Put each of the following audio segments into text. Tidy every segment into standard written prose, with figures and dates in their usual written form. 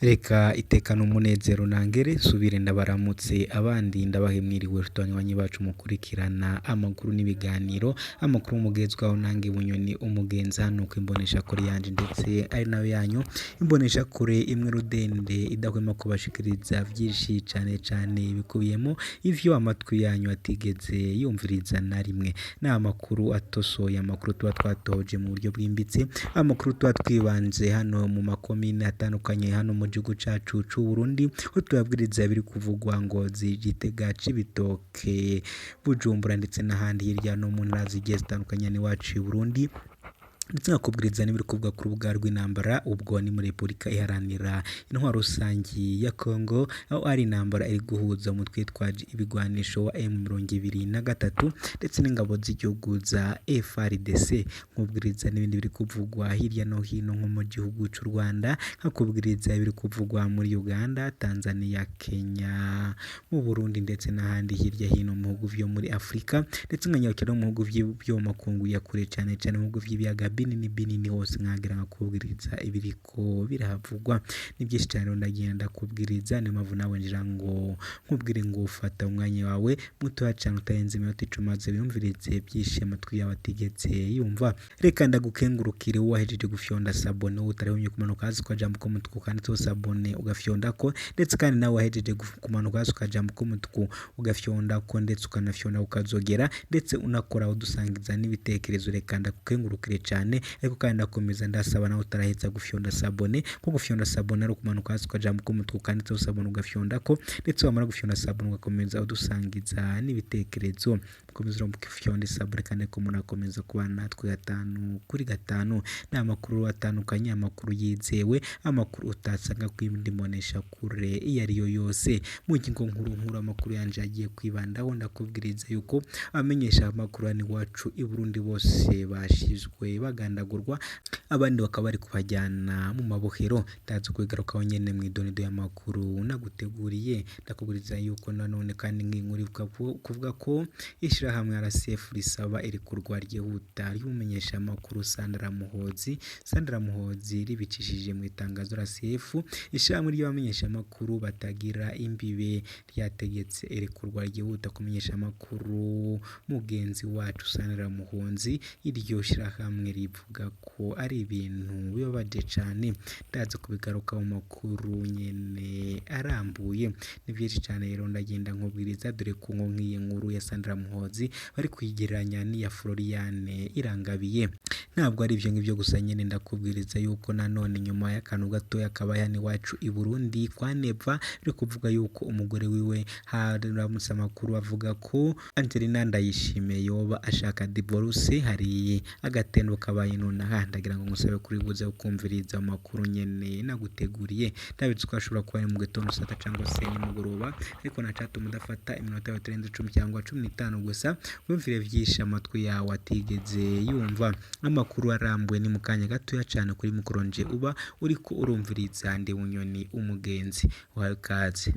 Reka itekane umunezero nangere subire ndabaramutse abandi ndabahe mwiriwe banywanyi bacu mukurikirana amakuru n'ibiganiro amakuru mugezwaho nange Bunyoni umugenzi hano kwimbonesha kure yanje ndetse ari nayo yanyu imbonesha kure imwe rudende idahwema kubashikiriza vyinshi cane bikubiyemo ivyo amatwi yanyu atigeze yumviriza na rimwe n'amakuru atosoye amakuru tuba twatoje mu buryo bwimbitse amakuru tuba twibanze hano mu makomine atandukanye hano mu gihugu cacu c'u Burundi ho twabwiriza biri kuvugwa ngo Gitega Cibitoke Bujumbura ndetse n'ahandi hirya no mu ntara zigiye zitandukanye ni wacu i Burundi ndetse nakubwiriza n'ibiri kuvuga ku rubuga rw'intambara ubwo ni muri Repubulika iharanira intwaro rusangi ya Kongo aho ari intambara iri guhuza umutwe witwaje ibigwanisho wa M23 ndetse n'ingabo z'igihugu za FARDC nkubwiriza n'ibindi biri kuvugwa hirya no hino nko mu gihugu cy'u Rwanda nkakubwiriza ibiri kuvugwa muri Uganda Tanzania Kenya mu Burundi ndetse n'ahandi hirya hino mu bihugu vyo muri Afrika ndetse nkanyakira mu bihugu vyo makungu ya kure cyane mu bihugu vy'ibiyaga binini hose nkagira nkakubwiriza ibiriko birahavugwa ni byinshi cyane ndagenda kubwiriza ni mpamvu nawe ngira ngo nkubwire ngo ufata umwanya wawe muto cyane utayenze iminota 10 maze biyumvirize byinshi amatwi yawe atigeze yumva reka ndagukengurukire wahejeje gufyonda sabone utarabonye kumanuka hasi kwa jambo ko mutuku kandi to sabone ugafyonda ko ndetse kandi nawe wahejeje kumanuka hasi kwa jambo ko mutuku ugafyonda ko ndetse ukanafyonda ukazogera ndetse unakora udusangiza n'ibitekerezo reka ndagukengurukire cyane ariko kandi ndakomeza ndasaba nawe utaraheza gufyonda sabone ko gufyonda sabone ari kumanuka hasi kwa jambo ko mutuku kandi to sabone ugafyonda ko ndetse wamara gufyonda sabone ugakomeza udusangiza n'ibitekerezo komeza gufyonda sabone kandi ko munakomeza kubana natwe 5 kuri 5 n'amakuru atandukanye amakuru yizewe amakuru utasanga kw'indi mbonesha kure iyo ariyo yose mu ngingo nkuru amakuru yanje agiye kwibandaho ndakubwiriza yuko amenyesha amakuru ani wacu i Burundi bose bashizwe bagandagurwa abandi bakaba bari kubajyana mu mabohero tazo kwigarukaho nyene mw'idonido y'amakuru naguteguriye ndakubwiriza yuko nanone kandi nk'inkuru kuvuga ko ishirahamwe RCF risaba irikurwa ryihuta ry'umumenyesha amakuru Sandra Muhozi ribicishije mu itangazo RCF ishirahamwe ry'abamenyesha amakuru batagira imbibe ryategetse irikurwa ryihuta kumenyesha amakuru mugenzi wacu Sandra Muhozi iryo shirahamwe rivuga ko ari ibintu bibabaje cyane ndaza kubigaruka mu makuru nyene arambuye ni byinshi cyane rero ndagenda nkubwiriza dore ko nk'iyi nkuru ya Sandra Muhozi bari kuyigereranya n'iya Floriane Irangabiye ntabwo ari ivyo ngivyo gusa nyene ndakubwiriza yuko nanone nyuma y'akantu gato yakabahani wacu i Burundi kwa Neva biri kuvuga yuko umugore wiwe haramutse amakuru avuga ko Angelina Ndayishimiye yoba ashaka divorce hari agatendo kabaye none ndagira ngo musabe kuri buze ukumviriza amakuru nyene naguteguriye ndabitse ko ashobora kuba mu gitondo sata cyangwa se nimugoroba ariko nacato mudafata iminota ya 10 cyangwa 15 gusa wumvire vyisha amatwi yawe atigeze yumva amakuru arambuye ni mukanya gato cyane kuri mukoronje uba uriko urumviriza ndi Bunyoni umugenzi wakaze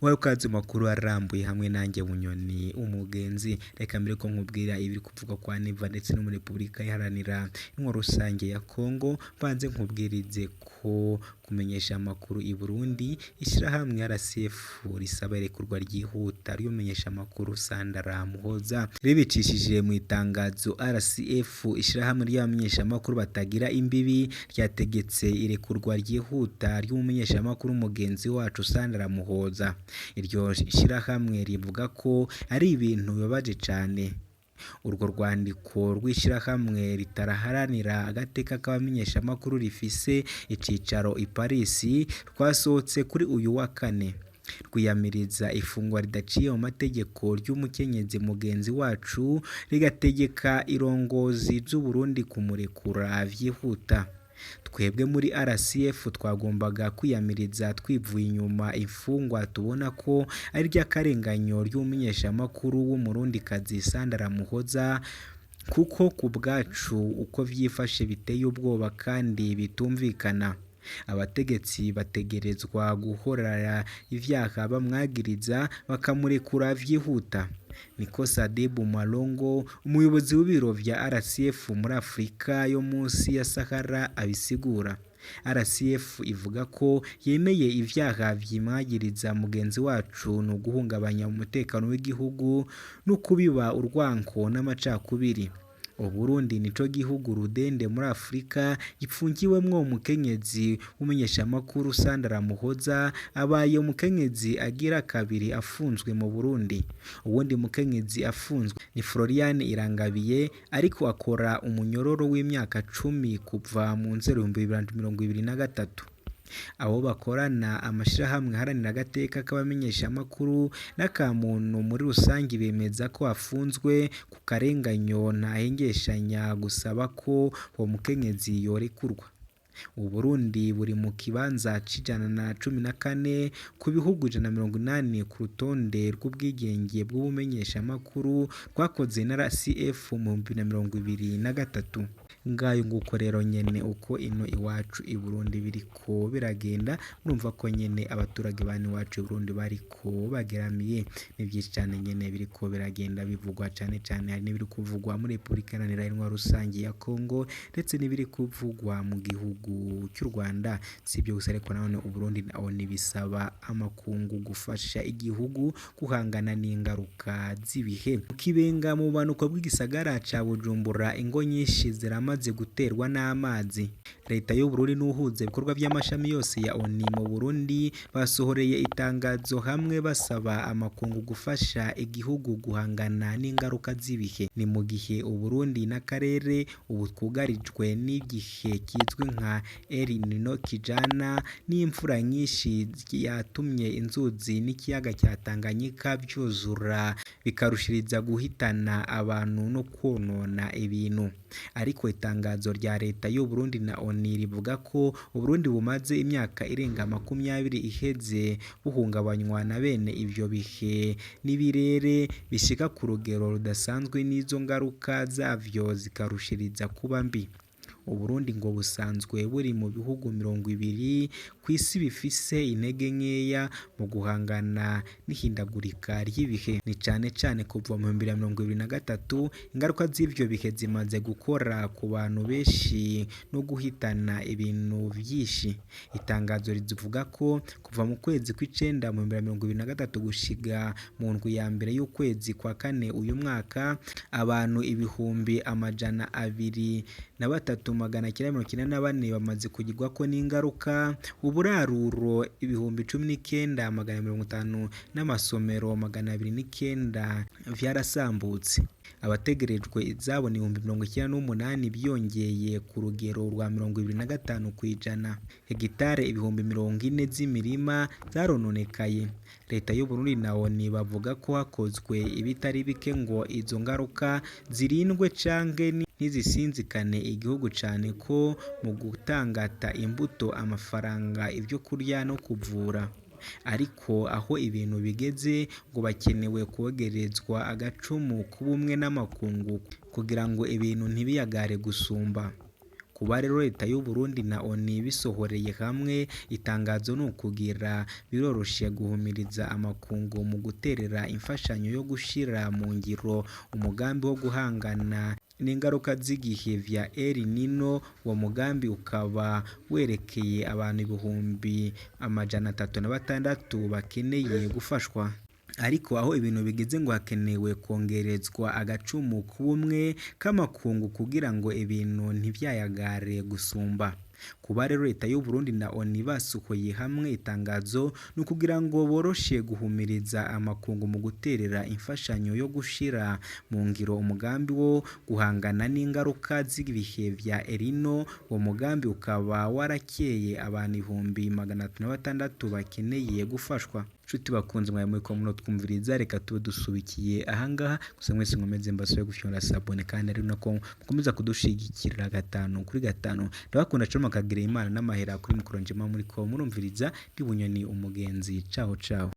Wakaze makuru arambuye hamwe nanjye Bunyoni umugenzi reka mbere ko nkubwira ibiri kuvuga kwa Neva ndetse no muri Repubulika iharanira intwaro rusange ya Kongo banze nkubwirize ko kumenyesha amakuru i Burundi ishirahamwe RCF risaba irekurwa ryihuta ry'umenyesha amakuru Sandra Muhozi ribicishije mu itangazo RCF ishirahamwe ry'abamenyesha amakuru batagira imbibi ryategetse irekurwa ryihuta ry'umumenyesha amakuru mugenzi wacu Sandra Muhozi iryo shirahamwe rivuga ko ari ibintu bibabaje cyane urwo rwandiko rw'ishirahamwe ritaraharanira agateka k'abamenyesha amakuru rifise icicaro i Paris rwasohotse kuri uyu wa kane rwiyamiriza ifungwa ridaciye mu mategeko ry'umukenyezi mugenzi wacu rigategeka irongozi z'u Burundi kumurekura vyihuta twebwe muri RCF twagombaga kwiyamiriza twivuye inyuma ifungwa tubona ko ari ry'akarenganyo ry'umumenyesha amakuru w'umurundi kazi Sandra Muhozi kuko ku bwacu uko vyifashe biteye ubwoba kandi bitumvikana abategetsi bategerezwa guhorera ivyaha bamwagiriza bakamurekura vyihuta niko Sadibou Malongo umuyobozi w'ibiro vya RCF muri Afrika yo munsi ya Sahara abisigura. RCF ivuga ko yemeye ivyaha vyimagiriza mugenzi wacu no guhungabanya umutekano w'igihugu no kubiba urwanko n'amacakubiri. Uburundi nico gihugu rudende muri Afrika gipfungiwemwo umukenyezi w'umumenyeshamakuru Sandra Muhoza, abaye umukenyezi agira kabiri afunzwe mu Burundi. Uwundi mukenyezi afunzwe ni Floriane Irangabiye, ariko akora umunyororo w'imyaka 10 kuva mu nzero 2023. Abo bakorana amashirahamwe haranira agateka k'abamenyesha amakuru n'akamuntu muri rusangi bemeza ko afunzwe ku karenganyo ntahengeshanya gusaba ko uwo mukenyezi yorekurwa. Uburundi buri mu kibanza c'114 ku bihugu 180 ku rutonde rw'ubwigenge bw'ubumenyesha amakuru rwakoze na RCF mu 2023. Ngayo nguko rero nyene uko ino iwacu i Burundi biriko biragenda, murumva ko nyene abaturage bani wacu i Burundi bariko bageramiye. Ni byinshi cyane nyene biriko biragenda bivugwa cyane hari n'ibiri kuvugwa muri Republika Iharanira Intwaro Rusangi ya Kongo, ndetse n'ibiri kuvugwa mu gihugu cy'u Rwanda. Si ibyo gusa ariko none Uburundi naho nibisaba amakungu gufasha igihugu guhangana n'ingaruka z'ibihe. Kibenga mu banuko bw'igisagara ca Bujumbura ingo nyinshi ziramaze guterwa n'amazi. Leta y'u Burundi n'uhuze ibikorwa by'amashami yose ya ONU mu Burundi basohoreye itangazo hamwe basaba amakungu gufasha igihugu guhangana n'ingaruka z'ibihe. Ni mu gihe u Burundi n'akarere ubu twugarijwe n'igihe kizwi nka El Niño kijana n'imvura nyinshi yatumye inzuzi n'ikiyaga cya Tanganyika byuzura bikarushiriza guhitana abantu no konona ibintu. Ariko itangazo rya leta y'u Burundi na ONU rivuga ko u Burundi bumaze imyaka irenga 20 iheze buhungabanywa na bene ivyo bihe n'ibirere bishika ku rugero rudasanzwe, n'izo ngaruka zavyo zikarushiriza kuba mbi. Uburundi ngo busanzwe buri mu bihugu 20 kw'isi bifise intege nkeya mu guhangana n'ihindagurika ry'ibihe. Ni cane kuva mu 2023 ingaruka z'ivyo bihe zimaze gukora ku bantu benshi no guhitana ibintu vyinshi. Itangazo rivuga ko kuva mu kwezi kw'icenda mu 2023 gushiga mu ndwi ya mbere y'ukwezi kwa kane uyu mwaka, abantu 223,994 bamaze kugirwako n'ingaruka. Uburaruro 19,150 n'amasomero 209 vyarasambutse. Abategerejwe izabo ni 98 byongeye ku rugero rwa 25%. Hegitare 40,000 z'imirima zarononekaye. Leta y'u Burundi na ONU bavuga ko hakozwe ibitari bike ngo izo ngaruka zirindwe canke ntizisinzikane igihugu cane ko mu gutangata imbuto, amafaranga, ivyo kurya no kuvura. Ariko aho ibintu bigeze ngo bakenewe kwogerezwa agacumu k'ubumwe n'amakungu kugira ngo ibintu ntibiyagare gusumba. Kuba rero leta y'u Burundi na ONU bisohoreye hamwe itangazo no kugira biroroshe guhumiriza amakungu mu guterera imfashanyo yo gushira mu ngiro umugambi wo guhangana n'ingaruka z'igihe vya El Niño. Uwo mugambi ukaba werekeye abantu 366 bakeneye gufashwa. Ariko aho ibintu bigeze ngo hakenewe kongerezwa agacumu k'ubumwe k'amakungu kugira ngo ibintu ntivyayagare gusumba. Kuba rero leta y'u Burundi na ONU basukoye hamwe itangazo no kugira ngo boroshe guhumiriza amakungu mu guterera imfashanyo yo gushira mu ngiro umugambi wo guhangana n'ingaruka z'ibihe vya El Niño. Uwo mugambi ukaba warakeye abantu 366 bakeneye gufashwa. Nshuti bakunze mwaye muri ko muno twumviriza, reka tube dusubikiye ahangaha. Gusa mwese nkomeze mbasore gufyonda sabone kandi ari nako mukomeza kudushigikira 5/5. Ndabakunda cyo makagira Imana n'amahera kuri mukoro njema muri ko murumviriza ndi Bunyoni umugenzi. Ciao.